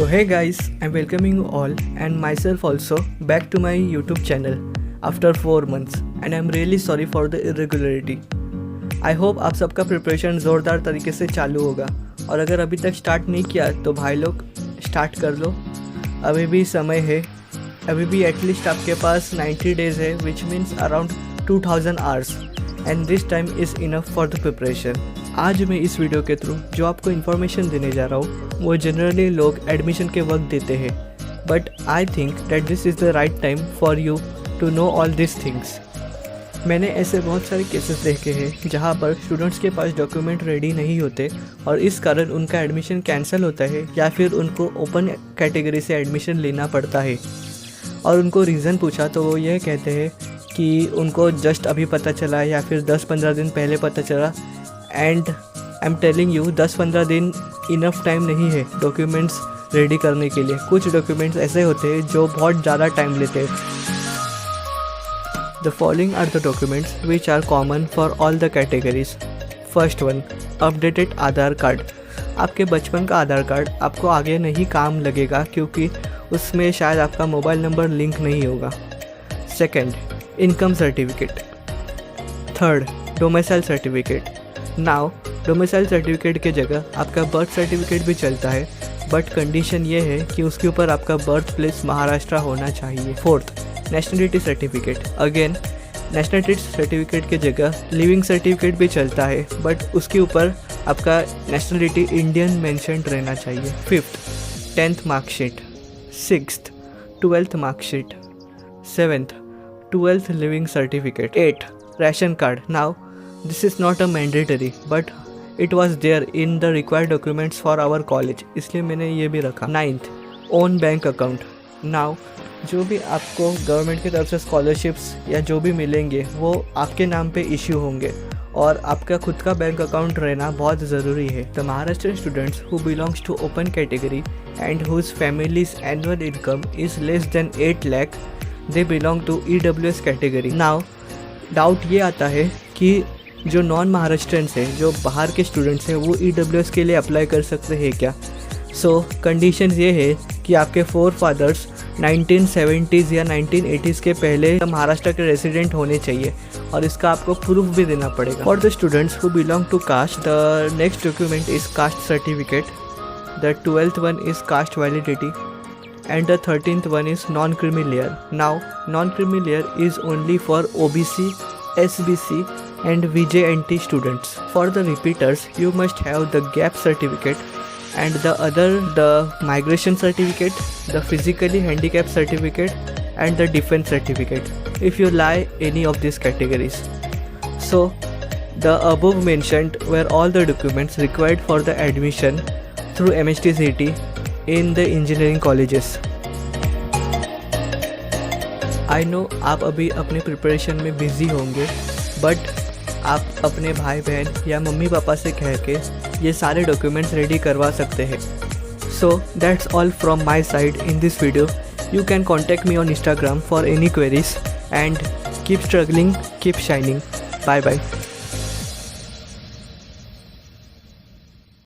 hey guys, I'm welcoming you all and myself also back to my YouTube channel after 4 months and I'm really sorry for the irregularity. I hope आप सबका preparation ज़ोरदार तरीके से चालू होगा और अगर अभी तक स्टार्ट नहीं किया तो भाई लोग स्टार्ट कर लो, अभी भी समय है, अभी भी एटलीस्ट आपके पास 90 डेज़ है which means around 2000 hours and this time is enough for the preparation. आज मैं इस वीडियो के थ्रू जो आपको इन्फॉर्मेशन देने जा रहा हूँ वो जनरली लोग एडमिशन के वक्त देते हैं, but I think that this is the right time for you to know all this things. मैंने ऐसे बहुत सारे केसेस देखे हैं जहाँ पर स्टूडेंट्स के पास डॉक्यूमेंट रेडी नहीं होते और इस कारण उनका एडमिशन कैंसिल होता है या फिर उनको ओपन कैटेगरी से एडमिशन लेना पड़ता है. और उनको रीज़न पूछा तो वो ये कहते हैं कि उनको जस्ट अभी पता चला या फिर 10-15 दिन पहले पता चला. And I am telling you 10-15 दिन इनफ टाइम नहीं है डॉक्यूमेंट्स रेडी करने के लिए. कुछ डॉक्यूमेंट्स ऐसे होते हैं जो बहुत ज़्यादा टाइम लेते हैं. The following are the documents which are common for all the categories. First one, updated Aadhaar card. आपके बचपन का आधार कार्ड आपको आगे नहीं काम लगेगा क्योंकि उसमें शायद आपका मोबाइल नंबर लिंक नहीं होगा. Second, income certificate. Third, domicile certificate. Now domicile certificate के जगह आपका बर्थ सर्टिफिकेट भी चलता है, बट कंडीशन ये है कि उसके ऊपर आपका बर्थ प्लेस महाराष्ट्र होना चाहिए. Fourth, nationality certificate. Again nationality certificate के जगह लिविंग सर्टिफिकेट भी चलता है, बट उसके ऊपर आपका नेशनलिटी इंडियन मेंशन्ड रहना चाहिए. Fifth, 10th marksheet. Sixth, 12th marksheet. Seventh, 12th leaving certificate. 8, ration card. Now this is not a mandatory but it was there in the required documents for our college, इसलिए मैंने ये भी रखा. 9th, own bank account. Now जो भी आपको government की तरफ से स्कॉलरशिप्स या जो भी मिलेंगे वो आपके नाम पे इश्यू होंगे और आपका खुद का बैंक अकाउंट रहना बहुत ज़रूरी है. The Maharashtra students who belongs to open category and whose families annual income is less than 8 lakh they belong to EWS category. Now doubt ये आता है कि जो नॉन महाराष्ट्रियंस है, जो बाहर के स्टूडेंट्स हैं, वो EWS के लिए अप्लाई कर सकते हैं क्या? सो कंडीशन ये है कि आपके फोर फादर्स 1970s या 1980s के पहले महाराष्ट्र के रेसिडेंट होने चाहिए और इसका आपको प्रूफ भी देना पड़ेगा. For the students who belong to caste, the next document is caste certificate. The 12th one is caste validity and the 13th one is non-creamy layer. Now non-creamy layer is only for OBC, SBC and VJNT students. For the repeaters you must have the gap certificate and the migration certificate, the physically handicapped certificate and the defense certificate if you lie any of these categories. So the above mentioned were all the documents required for the admission through MSTCT in the engineering colleges. I know आप अभी अपने preparation में busy होंगे, but आप अपने भाई बहन या मम्मी पापा से कह के ये सारे डॉक्यूमेंट्स रेडी करवा सकते हैं. So that's all from my side in this video. You can contact me on Instagram for any queries and keep struggling, keep shining. Bye bye.